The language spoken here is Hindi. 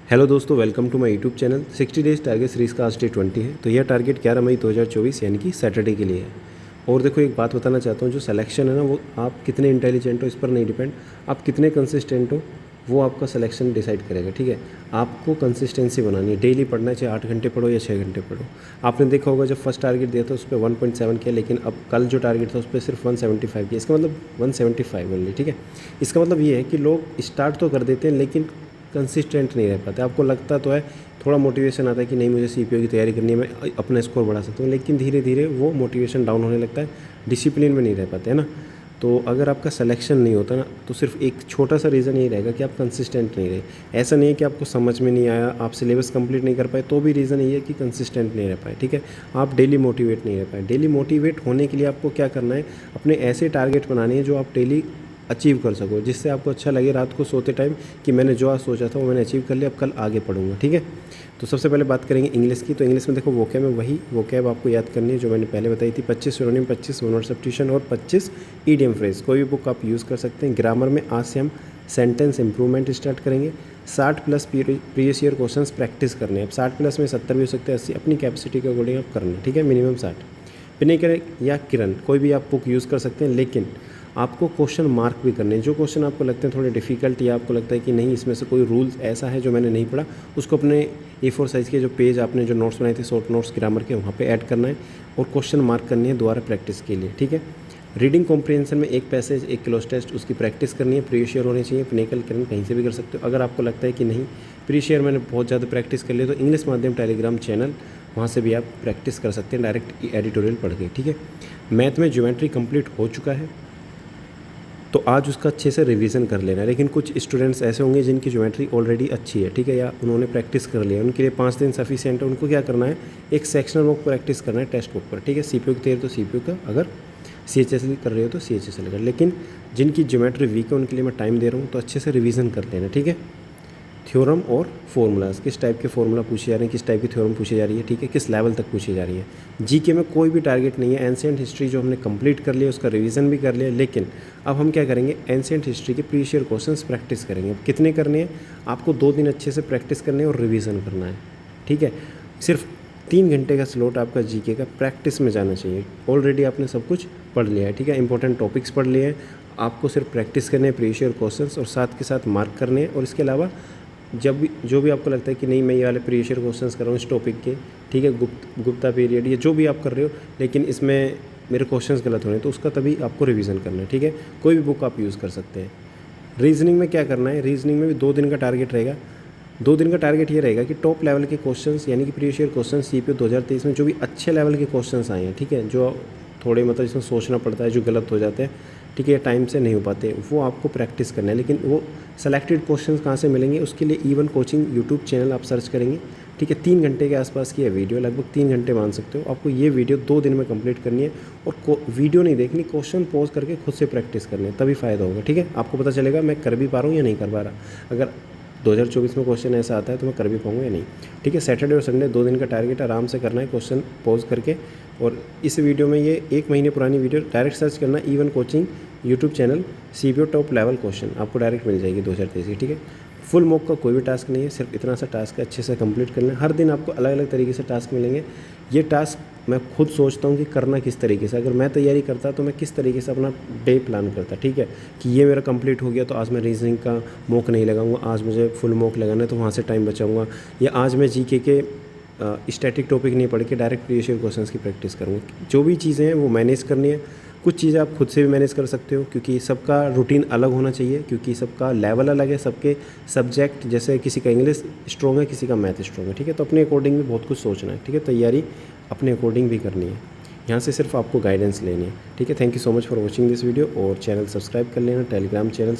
हेलो दोस्तों, welcome to my YouTube channel. 60 days target series का आज डे 20 है। तो यह टारगेट 11 मई 2024 यानी कि सैटरडे के लिए है। और देखो, एक बात बताना चाहता हूँ, जो सिलेक्शन है ना, वो आप कितने इंटेलिजेंट हो इस पर नहीं डिपेंड, आप कितने कंसिस्टेंट हो वो आपका सिलेक्शन डिसाइड करेगा। ठीक है, आपको कंसिस्टेंसी बनानी है, डेली पढ़ना है, चाहे 8 घंटे पढ़ो या 6 घंटे पढ़ो। आपने देखा होगा, जब फर्स्ट टारगेट दिया था उस पर 1.7 किया, लेकिन अब कल जो टारगेट था उस पर सिर्फ 175 किया। इसका मतलब 175 ओनली। ठीक है, इसका मतलब ये है कि लोग स्टार्ट तो कर देते हैं लेकिन कंसिस्टेंट नहीं रह पाते। आपको लगता तो है, थोड़ा मोटिवेशन आता है कि नहीं मुझे सीपीओ की तैयारी करनी है, मैं अपना स्कोर बढ़ा सकता हूँ, लेकिन धीरे धीरे वो मोटिवेशन डाउन होने लगता है, डिसिप्लिन में नहीं रह पाते, है ना। तो अगर आपका सिलेक्शन नहीं होता ना, तो सिर्फ एक छोटा सा रीज़न यही रहेगा कि आप कंसिस्टेंट नहीं रहे। ऐसा नहीं है कि आपको समझ में नहीं आया, आप सिलेबस कंप्लीट नहीं कर पाए, तो भी रीज़न यही है कि कंसिस्टेंट नहीं रह पाए। ठीक है, आप डेली मोटिवेट नहीं रह पाए। डेली मोटिवेट होने के लिए आपको क्या करना है, अपने ऐसे टारगेट बनाने हैं जो आप डेली अचीव कर सको, जिससे आपको अच्छा लगे रात को सोते टाइम कि मैंने जो आज सोचा था वो मैंने अचीव कर लिया, अब कल आगे पढ़ूंगा। ठीक है, तो सबसे पहले बात करेंगे इंग्लिश की। तो इंग्लिश में देखो, वोकैब में वही वोकैब आपको याद करनी है जो मैंने पहले बताई थी। 25 सिनोनिम, 25 वन वर्ड सब्स्टिट्यूशन और 25 ईडियम फ्रेज। कोई भी बुक आप यूज़ कर सकते हैं। ग्रामर में आज से हम सेंटेंस इंप्रूवमेंट स्टार्ट करेंगे। 60 plus previous year questions practice करने हैं। अब 60 प्लस में 70 भी हो सकते हैं, 80 अपनी कैपेसिटी के अकॉर्डिंग आप करना। ठीक है, मिनिमम 60। विनय करें या किरण, कोई भी आप बुक यूज़ कर सकते हैं, लेकिन आपको क्वेश्चन मार्क भी करने हैं। जो क्वेश्चन आपको लगते हैं थोड़े डिफ़िकल्ट, या आपको लगता है कि नहीं इसमें से कोई रूल्स ऐसा है जो मैंने नहीं पढ़ा, उसको अपने A4 साइज़ के जो पेज आपने जो नोट्स बनाए थे, शॉर्ट नोट्स ग्रामर के, वहाँ पे ऐड करना है और क्वेश्चन मार्क करनी है दोबारा प्रैक्टिस के लिए। ठीक है, रीडिंग कॉम्प्रिहेंशन में एक पैसेज, एक क्लोज टेस्ट, उसकी प्रैक्टिस करनी है। प्रीवियस ईयर होने चाहिए। पिनेकल किरण कहीं से भी कर सकते हो। अगर आपको लगता है कि नहीं प्रीवियस ईयर मैंने बहुत ज़्यादा प्रैक्टिस कर लिया, तो इंग्लिश माध्यम टेलीग्राम चैनल, वहाँ से भी आप प्रैक्टिस कर सकते हैं डायरेक्ट एडिटोरियल पढ़ के। ठीक है, मैथ में ज्योमेट्री कंप्लीट हो चुका है, तो आज उसका अच्छे से रिवीजन कर लेना है। लेकिन कुछ स्टूडेंट्स ऐसे होंगे जिनकी ज्योमेट्री ऑलरेडी अच्छी है, ठीक है, या उन्होंने प्रैक्टिस कर लिया, उनके लिए 5 दिन सफिशिएंट है। उनको क्या करना है, एक सेक्शनल बुक प्रैक्टिस करना है टेक्स्ट बुक पर। ठीक है, सीपीओ की तैयारी तो सीपीओ का, अगर CHSL कर रहे हो तो CHSL कर। लेकिन जिनकी ज्योमेट्री वीक है उनके लिए मैं टाइम दे रहा हूँ, तो अच्छे से रिवीजन कर लेना। ठीक है, थ्योरम और फॉर्मूलाज, किस टाइप के फॉर्मूला पूछे जा रहे हैं, किस टाइप की थ्योरम पूछी जा रही है, ठीक है, किस लेवल तक पूछी जा रही है। जीके में कोई भी टारगेट नहीं है। एंशिएंट हिस्ट्री जो हमने कंप्लीट कर लिया, उसका रिवीजन भी कर लिया, लेकिन अब हम क्या करेंगे, एंशिएंट हिस्ट्री के प्रीवियस ईयर क्वेश्चंस प्रैक्टिस करेंगे। अब कितने करने हैं, आपको 2 दिन अच्छे से प्रैक्टिस करने हैं और रिवीजन करना है। ठीक है, सिर्फ 3 घंटे का स्लॉट आपका जीके का प्रैक्टिस में जाना चाहिए। ऑलरेडी आपने सब कुछ पढ़ लिया है। ठीक है, इंपॉर्टेंट टॉपिक्स पढ़ लिए हैं, आपको सिर्फ प्रैक्टिस करने हैं प्रीवियस ईयर क्वेश्चंस, और साथ के साथ मार्क करने हैं। और इसके अलावा जब भी जो भी आपको लगता है कि नहीं मैं ये वाले प्रीवियस ईयर क्वेश्चंस कर रहा हूँ इस टॉपिक के, ठीक है, गुप्ता पीरियड, ये जो भी आप कर रहे हो, लेकिन इसमें मेरे क्वेश्चंस गलत हो रहे हैं, तो उसका तभी आपको रिवीजन करना है। ठीक है, कोई भी बुक आप यूज़ कर सकते हैं। रीजनिंग में क्या करना है, रीजनिंग में भी 2 दिन का टारगेट रहेगा। 2 दिन का टारगेट ये रहेगा कि टॉप लेवल के क्वेश्चंस, यानी कि प्रीवियस ईयर क्वेश्चन सीपीओ 2023 में जो भी अच्छे लेवल के क्वेश्चंस आए हैं, ठीक है, जो थोड़े मतलब इसमें सोचना पड़ता है, जो गलत हो जाते हैं, ठीक है, टाइम से नहीं हो पाते, वो आपको प्रैक्टिस करना है। लेकिन वो सेलेक्टेड क्वेश्चंस कहाँ से मिलेंगे, उसके लिए इवन कोचिंग यूट्यूब चैनल आप सर्च करेंगे। ठीक है, 3 घंटे के आसपास की है वीडियो, लगभग 3 घंटे मान सकते हो। आपको ये वीडियो 2 दिन में कंप्लीट करनी है, और वीडियो नहीं देखनी, क्वेश्चन पॉज करके खुद से प्रैक्टिस करनी है, तभी फ़ायदा होगा। ठीक है, आपको पता चलेगा मैं कर भी पा रहा हूँ या नहीं कर पा रहा। अगर 2024 में क्वेश्चन ऐसा आता है तो मैं कर भी पाऊंगा या नहीं। ठीक है, सैटरडे और संडे 2 दिन का टारगेट, आराम से करना है क्वेश्चन पॉज करके। और इस वीडियो में, ये 1 महीने पुरानी वीडियो, डायरेक्ट सर्च करना even coaching YouTube channel, CPO top level question, आपको डायरेक्ट मिल जाएगी 2023 की। ठीक है, फुल मॉक का कोई भी टास्क नहीं है, सिर्फ इतना सा टास्क है, अच्छे से कंप्लीट करना है। हर दिन आपको अलग अलग तरीके से टास्क मिलेंगे। ये टास्क मैं खुद सोचता हूँ कि करना किस तरीके से, अगर मैं तैयारी करता तो मैं किस तरीके से अपना डे प्लान करता। ठीक है, कि ये मेरा कंप्लीट हो गया तो आज मैं रीजनिंग का मॉक नहीं लगाऊंगा, आज मुझे फुल मॉक लगाना है तो वहाँ से टाइम बचाऊंगा, या आज मैं जीके के स्टैटिक टॉपिक नहीं पढ़ के डायरेक्ट प्रीवियस ईयर क्वेश्चंस की प्रैक्टिस करूँगा। जो भी चीज़ें हैं वो मैनेज करनी है। कुछ चीज़ें आप खुद से भी मैनेज कर सकते हो, क्योंकि सबका रूटीन अलग होना चाहिए, क्योंकि सबका लेवल अलग है, सबके सब्जेक्ट, जैसे किसी का इंग्लिश स्ट्रॉन्ग है, किसी का मैथ स्ट्रॉन्ग है। ठीक है, तो अपने अकॉर्डिंग भी बहुत कुछ सोचना है। ठीक है, तैयारी अपने अकॉर्डिंग भी करनी है, यहाँ से सिर्फ आपको गाइडेंस लेनी है। ठीक है, thank you so much for watching this video, और चैनल सब्सक्राइब कर लेना, टेलीग्राम चैनल